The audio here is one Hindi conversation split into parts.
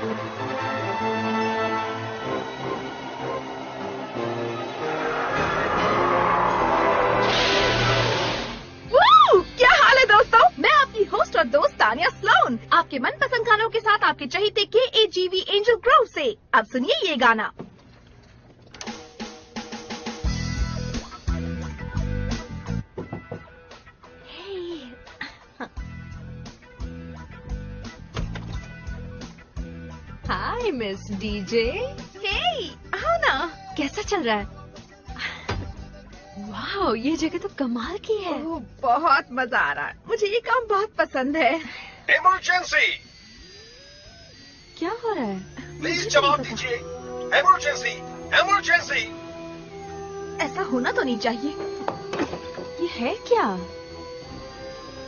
क्या हाल है दोस्तों? मैं आपकी होस्ट और दोस्त तानिया स्लोन, आपके मनपसंद गानों के साथ आपके चहीते KAGV एंजल ग्रोव से। अब सुनिए ये गाना। Hi miss DJ. हे, आओ ना। कैसा चल रहा है? वाह, ये जगह तो कमाल की है। ओह, बहुत मजा आ रहा है। मुझे ये काम बहुत पसंद है। इमरजेंसी! क्या हो रहा है? प्लीज जवाब दीजिए। इमरजेंसी! इमरजेंसी! ऐसा होना तो नहीं चाहिए। ये है क्या?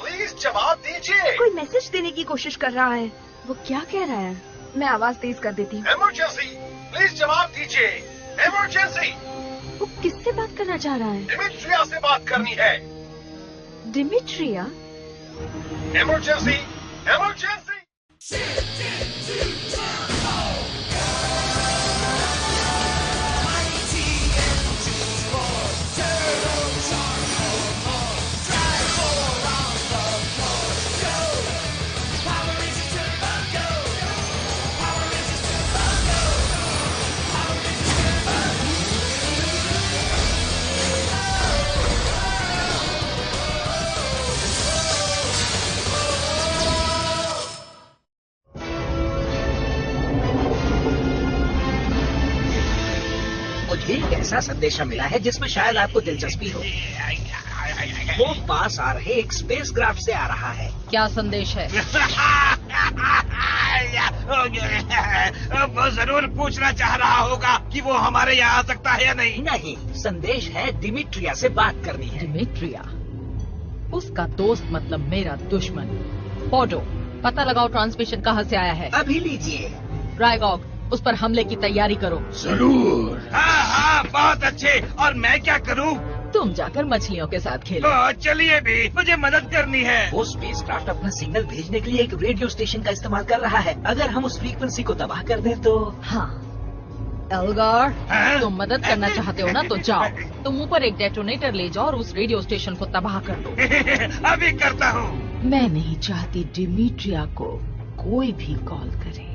प्लीज जवाब दीजिए। कोई मैसेज देने की कोशिश कर रहा है। वो क्या कह रहा है? मैं आवाज तेज कर देती हूँ। इमरजेंसी! प्लीज जवाब दीजिए। इमरजेंसी! वो किससे बात करना चाह रहा है? डिमिट्रिया से बात करनी है। डिमिट्रिया? इमरजेंसी! इमरजेंसी! मुझे एक ऐसा संदेशा मिला है जिसमें शायद आपको दिलचस्पी हो। वो पास आ रहे एक स्पेसक्राफ्ट से आ रहा है। क्या संदेश है? वो जरूर पूछना चाह रहा होगा कि वो हमारे यहाँ आ सकता है या नहीं। नहीं, संदेश है डिमिट्रिया से बात करनी है। डिमिट्रिया? उसका दोस्त मतलब मेरा दुश्मन। पोडो, पता लगाओ ट्रांसमिशन कहाँ से आया है। अभी लीजिए। रायगॉग, उस पर हमले की तैयारी करो। जरूर। हाँ हाँ, बहुत अच्छे। और मैं क्या करूँ? तुम जाकर मछलियों के साथ खेलो। चलिए भी, मुझे मदद करनी है। वो स्पेसक्राफ्ट अपना सिग्नल भेजने के लिए एक रेडियो स्टेशन का इस्तेमाल कर रहा है। अगर हम उस फ्रीक्वेंसी को तबाह कर दें तो। हाँ, एल्गार, हाँ? तुम मदद करना चाहते हो ना, तो जाओ। तुम ऊपर एक डेटोनेटर ले जाओ और उस रेडियो स्टेशन को तबाह कर दो। अभी करता हूँ। मैं नहीं चाहती डिमिट्रिया को कोई भी कॉल करे।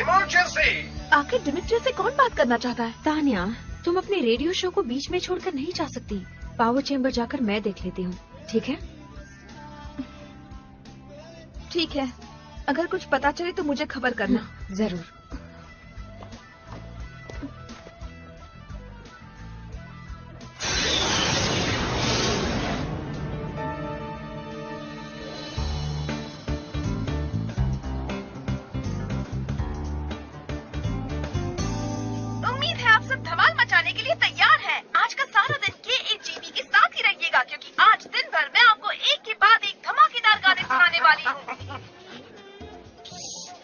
इमरजेंसी! आखिर डिमिट्रिया से कौन बात करना चाहता है? तानिया, तुम अपने रेडियो शो को बीच में छोड़कर नहीं जा सकती। पावर चेंबर जाकर मैं देख लेती हूँ, ठीक है? ठीक है, अगर कुछ पता चले तो मुझे खबर करना। जरूर। उम्मीद है आप सब धमाल मचाने के लिए तैयार हैं। आज का सारा दिन KAGV के साथ ही रहिएगा, क्योंकि आज दिन भर मैं आपको एक के बाद एक धमाकेदार गाने सुनाने वाली हूँ।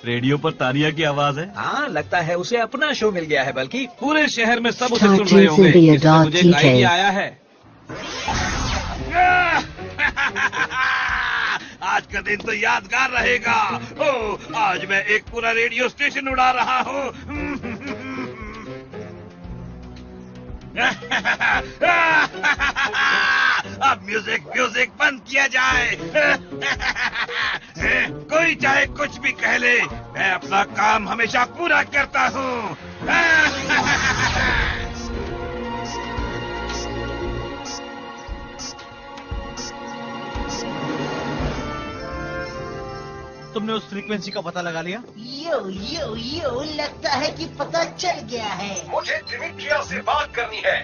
रेडियो पर तानिया की आवाज है। हाँ, लगता है उसे अपना शो मिल गया है। बल्कि पूरे शहर में सब उसे सुन रहे होंगे। इसलिए मुझे एक आइडिया आया है। आज का दिन तो यादगार रहेगा। ओह, आज मैं एक पूरा रेडियो स्टेशन उड़ा रहा हूँ। अब म्यूजिक बंद किया जाए। कोई चाहे कुछ भी कह ले, मैं अपना काम हमेशा पूरा करता हूँ। तुमने उस फ्रीक्वेंसी का पता लगा लिया? यो लगता है कि पता चल गया है। मुझे डिमिट्रिया से बात करनी है।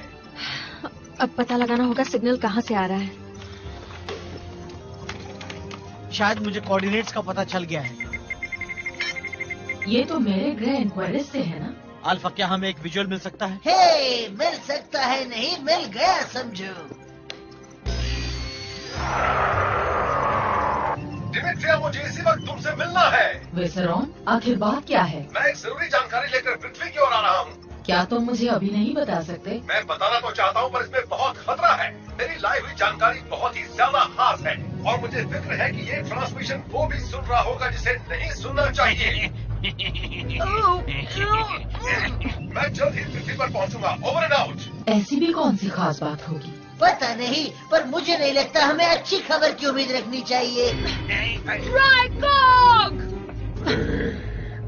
अब पता लगाना होगा सिग्नल कहाँ से आ रहा है। शायद मुझे कोऑर्डिनेट्स का पता चल गया है। ये तो मेरे ग्रह इंक्वायरिस से है ना? अल्फा, क्या हमें एक विजुअल मिल सकता है? हे, मिल सकता है नहीं, मिल गया समझो। डिमिट्रिया, मुझे इसी वक्त तुमसे मिलना है। विसरॉन, आखिर बात क्या है? मैं एक जरूरी जानकारी लेकर पृथ्वी की ओर आ रहा हूँ। क्या तुम मुझे अभी नहीं बता सकते? मैं बताना तो चाहता हूँ, पर इसमें बहुत खतरा है। मेरी लाई हुई जानकारी बहुत ही ज्यादा खास है और मुझे फिक्र है कि ये ट्रांसमिशन वो भी सुन रहा होगा जिसे नहीं सुनना चाहिए। मैं जल्द ही पृथ्वी पर पहुंचूंगा। Over and out. ऐसी भी कौन सी खास बात होगी? पता नहीं, पर मुझे नहीं लगता हमें अच्छी खबर की उम्मीद रखनी चाहिए। ट्राइकॉग!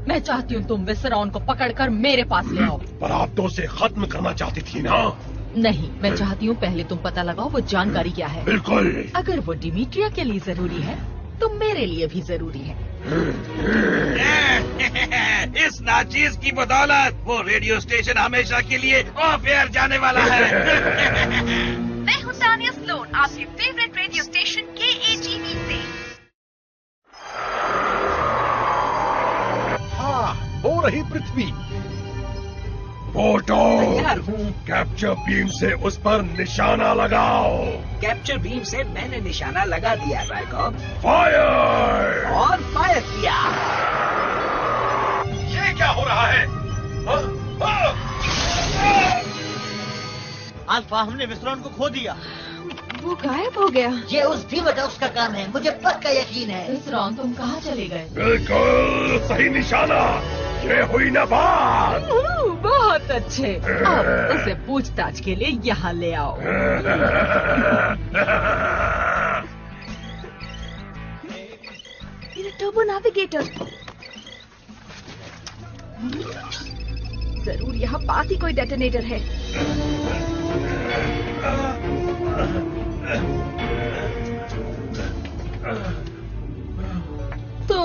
मैं चाहती हूँ तुम विसरॉन को पकड़कर मेरे पास ले आओ। पर आप तो उसे खत्म करना चाहती थी ना? नहीं, मैं चाहती हूँ पहले तुम पता लगाओ वो जानकारी क्या है। बिल्कुल। अगर वो डिमिट्रिया के लिए जरूरी है तो मेरे लिए भी जरूरी है। इस नाचीज की बदौलत वो रेडियो स्टेशन हमेशा के लिए ऑफ एयर जाने वाला है। मैं हूँ तानिया स्लोन, आपके फेवरेट रेडियो स्टेशन KAGV से। हाँ, हो रही पृथ्वी। फोटो तैयार हूँ। कैप्चर बीम से उस पर निशाना लगाओ। कैप्चर बीम से मैंने निशाना लगा दिया ट्राइकॉग। फायर! और फायर किया। ये क्या हो रहा है? अल्फा, हमने विसरॉन को खो दिया। वो गायब हो गया। ये उस डीवाटॉक्स का काम है, मुझे पक्का यकीन है। विसरॉन, तुम कहाँ चले गए? बिल्कुल सही निशाना। ये हुई ना बात। बहुत अच्छे। अब उसे पूछताछ के लिए यहाँ ले आओ। Turbo navigator. जरूर यहाँ पास ही कोई डेटोनेटर है। तो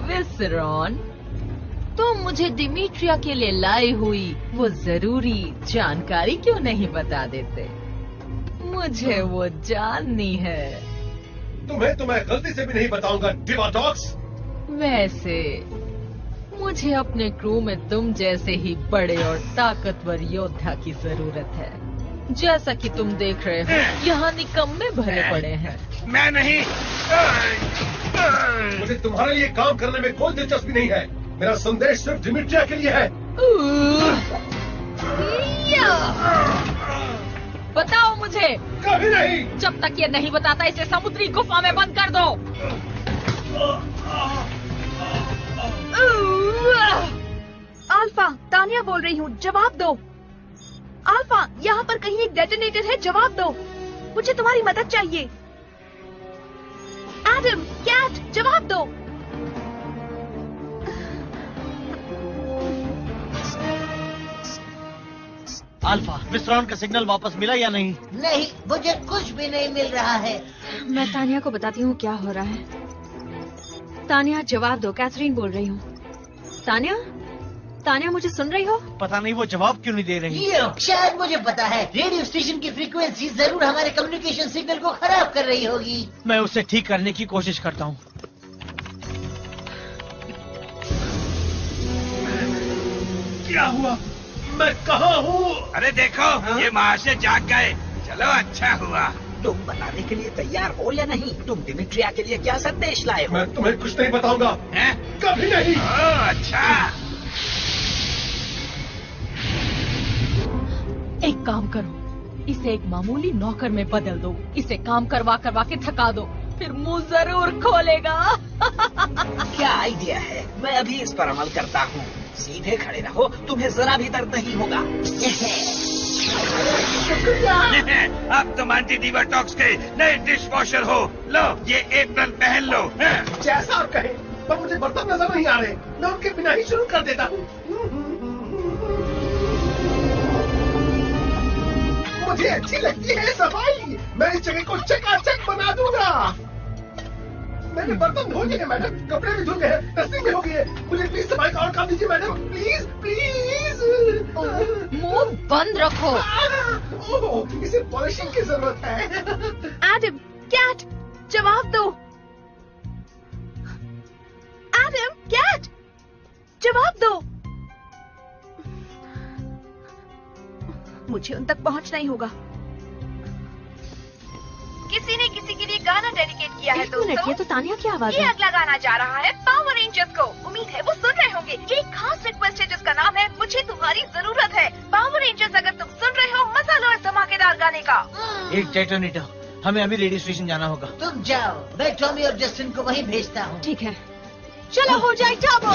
विसरॉन, तुम मुझे डिमिट्रिया के लिए लाई हुई वो जरूरी जानकारी क्यों नहीं बता देते? मुझे वो जाननी है। तुम्हें तो मैं गलती से भी नहीं बताऊंगा डिवाटॉक्स। वैसे मुझे अपने क्रू में तुम जैसे ही बड़े और ताकतवर योद्धा की जरूरत है। जैसा कि तुम देख रहे हो, यहाँ निकम्मे भरे पड़े हैं। मैं नहीं। मुझे तुम्हारे लिए काम करने में कोई दिलचस्पी नहीं है। मेरा संदेश सिर्फ डिमिट्रिया के लिए है। बताओ मुझे। कभी नहीं। जब तक ये नहीं बताता इसे समुद्री गुफा में बंद कर दो। अल्फा, तानिया बोल रही हूँ, जवाब दो। अल्फा, यहाँ पर कहीं एक डेटोनेटर है, जवाब दो। मुझे तुम्हारी मदद चाहिए। एडम, कैट, जवाब दो। अल्फा, विसरॉन का सिग्नल वापस मिला या नहीं? नहीं, मुझे कुछ भी नहीं मिल रहा है। मैं तानिया को बताती हूँ क्या हो रहा है। तानिया, जवाब दो। कैथरीन बोल रही हूँ। तानिया, तानिया, मुझे सुन रही हो? पता नहीं वो जवाब क्यों नहीं दे रही। ये शायद मुझे पता है। रेडियो स्टेशन की फ्रीक्वेंसी जरूर हमारे कम्युनिकेशन सिग्नल को खराब कर रही होगी। मैं उसे ठीक करने की कोशिश करता हूँ। क्या हुआ? मैं कहाँ हूँ? अरे देखो, ये महाशय जाग गए। चलो, अच्छा हुआ। तुम बताने के लिए तैयार हो या नहीं? तुम डिमिट्रिया के लिए क्या संदेश लाए हो? मैं तुम्हें कुछ नहीं बताऊंगा। हैं? कभी नहीं। ओह, अच्छा। एक काम करो, इसे एक मामूली नौकर में बदल दो। इसे काम करवा करवा के थका दो, फिर मुंह जरूर खोलेगा। क्या आइडिया है? मैं अभी इस पर अमल करता हूँ। सीधे खड़े रहो, तुम्हें जरा भी दर्द नहीं होगा। अब तुम एंटी डिवाटॉक्स के नए डिश वॉशर हो। लो, ये एप्रन पहन लो। जैसा आप कहें, पर मुझे बर्तन नजर नहीं आ रहे। मैं उनके बिना ही शुरू कर देता हूँ। मुझे अच्छी लगती है सफाई। मैं इस जगह को चकाचक बना दूंगा। मैंने बर्तन धो लिए मैडम, कपड़े भी धुल गए, डस्टिंग भी हो गई है। मुझे प्लीज सफाई का और काम दीजिए मैडम, प्लीज प्लीज। मुंह बंद रखो। ओह, इसे पॉलिशिंग की जरूरत है। एडम, कैट, जवाब दो। एडम, कैट, जवाब दो। मुझे उन तक पहुंचना ही होगा। किसी ने किसी के लिए गाना डेडिकेट किया है दोस्तों। ये तो तानिया की आवाज है। ये अगला गाना जा रहा है पावर रेंजर्स को। उम्मीद है वो सुन रहे होंगे। एक खास रिक्वेस्ट है जिसका नाम है मुझे तुम्हारी जरूरत है। पावर रेंजर्स, अगर तुम सुन रहे हो, मजा लो इस धमाकेदार गाने का। एक डेटोनेटर, हमें अभी रेडियो स्टेशन जाना होगा। तुम जाओ, मैं टॉमी और जस्टिन को वहीं भेजता हूँ। ठीक है, चलो हो जाए turbo.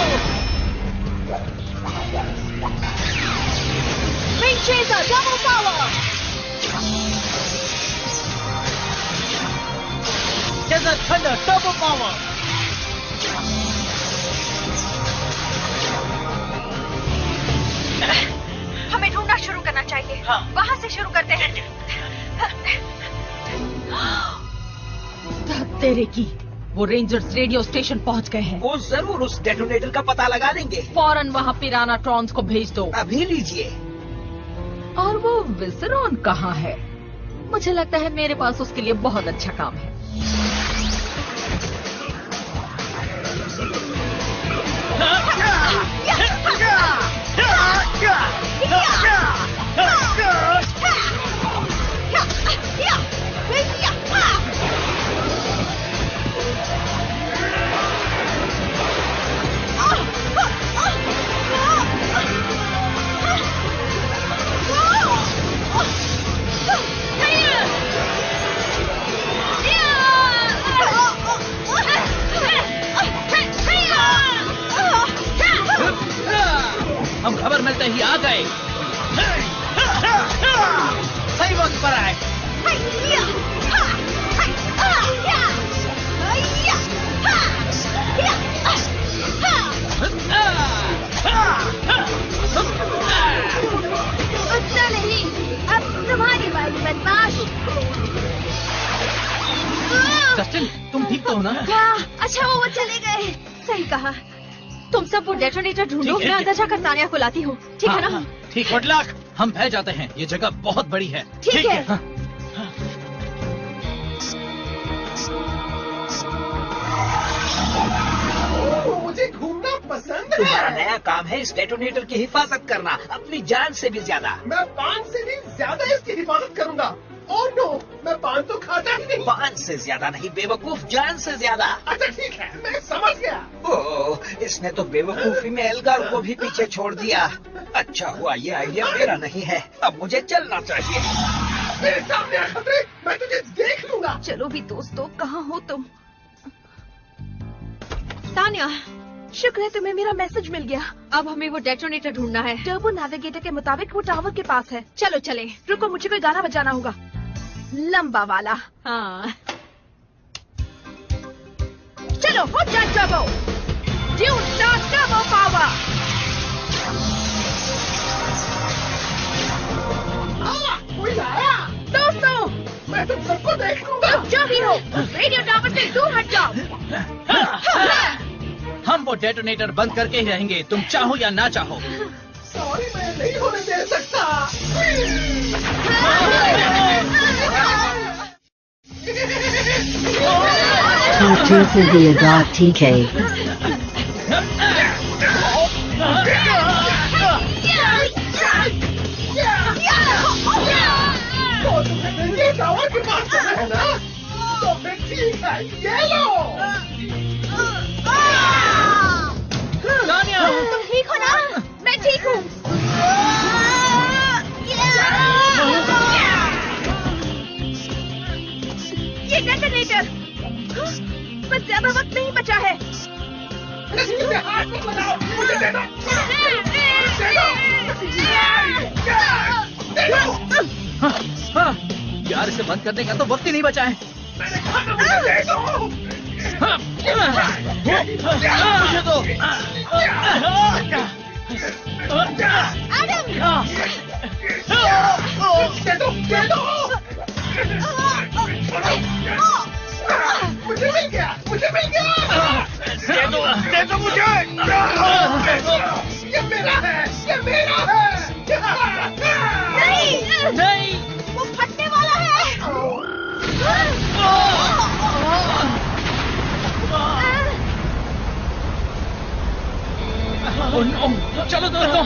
Wing chaser double power. Desert thunder turbo power. हमें ढूंढना शुरू करना चाहिए। हाँ। वहाँ से शुरू करते हैं। तेरे की, वो रेंजर्स रेडियो स्टेशन पहुंच गए हैं। वो जरूर उस डेटोनेटर का पता लगा लेंगे। फौरन वहाँ पिराना ट्रॉन्स को भेज दो। अभी लीजिए। और वो विसरॉन कहाँ है? मुझे लगता है मेरे पास उसके लिए बहुत अच्छा काम है। हम खबर मिलते ही आ गए। सही वक्त पर आए। उतना नहीं, अब तुम्हारी बारी बदमाश। जस्टिन, तुम ठीक तो हो ना? अच्छा वो चले गए। सही कहा। तुम सब वो डेटोनेटर ढूंढो, मैं अंदर जाकर तानिया को लाती हूँ। ठीक है ना? ठीक। Good luck. हम फैल जाते हैं, ये जगह बहुत बड़ी है। ठीक है। हाँ। मुझे घूमना पसंद तुम्हारा है। नया काम है इस डेटोनेटर की हिफाजत करना, अपनी जान से भी ज्यादा। मैं पान से भी ज्यादा इसकी हिफाजत करूंगा। ओह नो, मैं पान तो खाता ही नहीं। पान से ज्यादा नहीं बेवकूफ, जान से ज्यादा। अच्छा ठीक है, मैं समझ गया। ओह, इसने तो बेवकूफी में एल्गार को भी पीछे छोड़ दिया। अच्छा हुआ ये आइडिया मेरा नहीं है। अब मुझे चलना चाहिए। मेरे सामने आ खतरे, मैं तुझे देख लूंगा। चलो भी दोस्तों, कहाँ हो तुम? तानिया, शुक्र है तुम्हें मेरा मैसेज मिल गया। अब हमें वो डेटोनेटर ढूंढना है। टर्बो नेविगेटर के मुताबिक वो टावर के पास है। चलो चले। रुको, मुझे कोई गाना बजाना होगा, लंबा वाला। हाँ, चलो हो जाए turbo. Dune start turbo power. कोई आया? दोस्तों, मैं तुम सबको देख लूंगा। तुम जो भी हो, रेडियो टावर से दूर हट जाओ। हम वो डेटोनेटर बंद करके ही रहेंगे, तुम चाहो या ना चाहो। सॉरी, मैं नहीं होने दे सकता। T2Cynthia.TK. तो तुम्हें ये टावर के पास जाना है ना? तो फिर ठीक है, ये लो। तानिया! तुम ठीक हो ना? मैं ठीक हूँ। ये डेटोनेटर। बस ज्यादा वक्त नहीं बचा है। मुझे हाथ मत लगाओ, मुझे दे दो। दे दो। हाँ, यार इसे बंद करने का तो वक्त ही नहीं बचा है। मैंने कहा था मुझे दे दो। मुझे दो। दे दो, दे दो। मुझे मिल गया, मुझे मिल गया। दे दो मुझे। ये मेरा है, ये मेरा है। नहीं, नहीं। वो फटने वाला है। ओह नो, चलो दोस्तों।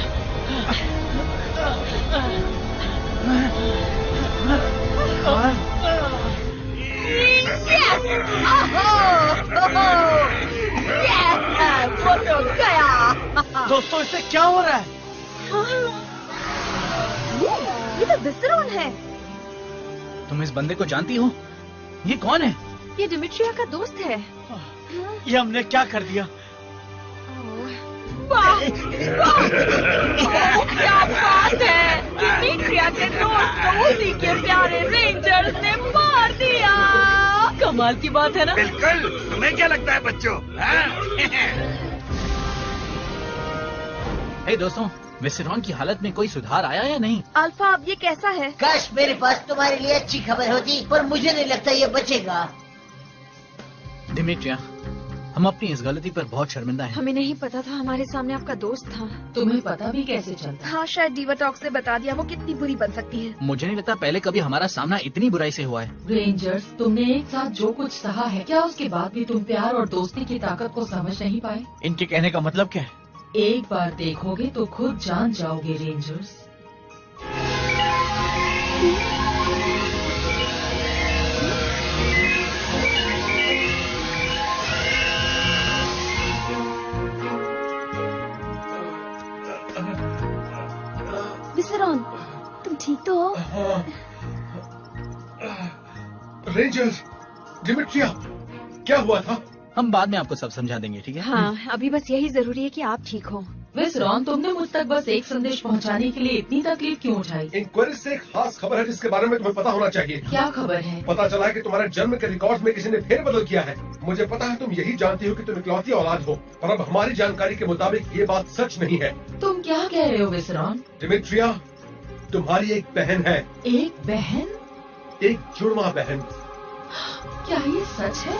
वो तो गया। दोस्तों इससे क्या हो रहा है? ये तो विसरोन है। तुम इस बंदे को जानती हो? ये कौन है? ये डिमिट्रिया का दोस्त है। ये हमने क्या कर दिया? वाह! क्या बात है! डिमिट्रिया के दोस्त को उसी के प्यारे रेंजर्स ने मार दिया। कमाल की बात है ना? बिल्कुल। तुम्हें क्या लगता है बच्चों? हे दोस्तों, विसेरॉन की हालत में कोई सुधार आया या नहीं? अल्फा, अब ये कैसा है? काश मेरे पास तुम्हारे लिए अच्छी खबर होती, पर मुझे नहीं लगता ये बचेगा। डिमिट्रिया, हम अपनी इस गलती पर बहुत शर्मिंदा हैं। हमें नहीं पता था हमारे सामने आपका दोस्त था। तुम्हें पता भी कैसे चलता? हाँ, शायद डीवाटॉक्स ने बता दिया। वो कितनी बुरी बन सकती है। मुझे नहीं लगता पहले कभी हमारा सामना इतनी बुराई से हुआ है। रेंजर्स, तुमने एक साथ जो कुछ सहा है, क्या उसके बाद भी तुम प्यार और दोस्ती की ताकत को समझ नहीं पाए? इनके कहने का मतलब क्या है? एक बार देखोगे तो खुद जान जाओगे रेंजर्स। विसेरॉन, तुम ठीक तो हो? रेंजर्स, डिमिट्रिया, क्या हुआ था? हम बाद में आपको सब समझा देंगे, ठीक है? हाँ, अभी बस यही जरूरी है कि आप ठीक हो। विसेरॉन, तुमने मुझ तक बस एक संदेश पहुंचाने के लिए इतनी तकलीफ क्यों उठाई? इंक्वायरी से एक खास खबर है जिसके बारे में तुम्हें पता होना चाहिए। क्या खबर है? पता चला है कि तुम्हारे जन्म के रिकॉर्ड में किसी ने फेरबदल किया है। मुझे पता है तुम यही जानती हो कि तुम इकलौती औलाद हो, पर अब हमारी जानकारी के मुताबिक ये बात सच नहीं है। तुम क्या कह रहे हो विसेरॉन? डिमिट्रिया, तुम्हारी एक बहन है। एक बहन? एक जुड़वा बहन। क्या ये सच है?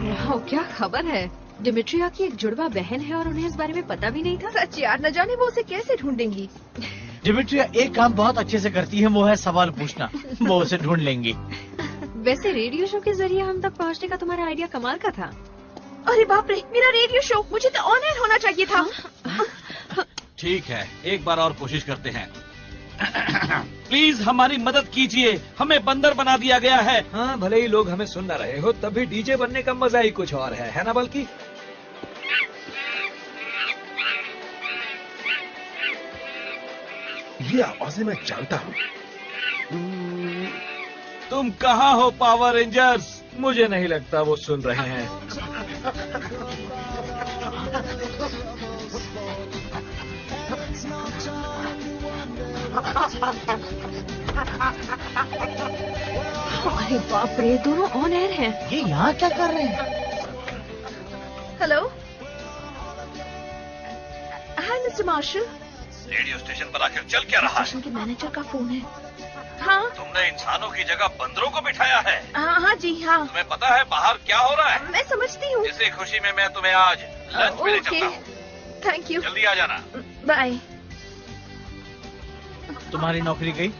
वाह, क्या खबर है! डिमिट्रिया की एक जुड़वा बहन है और उन्हें इस बारे में पता भी नहीं था। सच यार, न जाने वो उसे कैसे ढूंढेंगी। डिमिट्रिया एक काम बहुत अच्छे से करती है, वो है सवाल पूछना। वो उसे ढूंढ लेंगी। वैसे रेडियो शो के जरिए हम तक पहुंचने का तुम्हारा आइडिया कमाल का था। अरे बाप रे, मेरा रेडियो शो! मुझे तो ऑन एयर होना चाहिए था। ठीक है, एक बार और कोशिश करते हैं। प्लीज हमारी मदद कीजिए, हमें बंदर बना दिया गया है। हाँ, भले ही लोग हमें सुन न रहे हो, तभी डीजे बनने का मजा ही कुछ और है ना? बल्कि ये आवाजें मैं जानता हूँ। तुम कहाँ हो पावर रेंजर्स? मुझे नहीं लगता वो सुन रहे हैं। अरे बाप रे, दोनों ऑन एयर हैं। ये यहाँ क्या कर रहे हैं? Hello, hi mister Marshal. Radio station पर आखिर चल क्या रहा है? स्टेशन के मैनेजर का फोन है। हाँ तुमने इंसानों की जगह बंदरों को बिठाया है। हाँ जी हाँ। तुम्हें पता है बाहर क्या हो रहा है? मैं समझती हूँ। इसी खुशी में मैं तुम्हें आज लंच पे ले चलता हूँ। Thank you. जल्दी आ जाना। बाय। तुम्हारी नौकरी गई?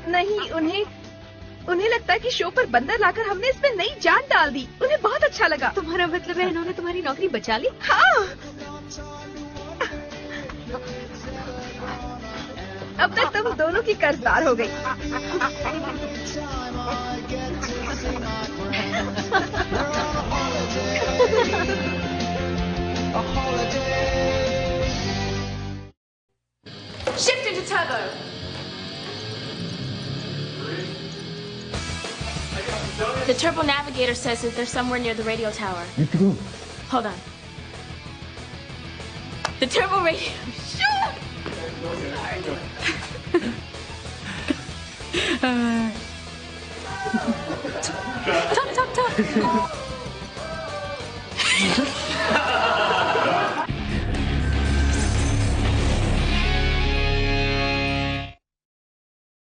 नहीं, उन्हें लगता है कि शो पर बंदर लाकर हमने इसमें नई जान डाल दी। उन्हें बहुत अच्छा लगा। तुम्हारा मतलब है इन्होंने तुम्हारी नौकरी बचा ली? हाँ। अब तक तुम दोनों की कर्जदार हो गई। Shift into turbo. The turbo navigator says that they're somewhere near the radio tower. Hold on. The turbo radio. Shoot! Sorry. Talk.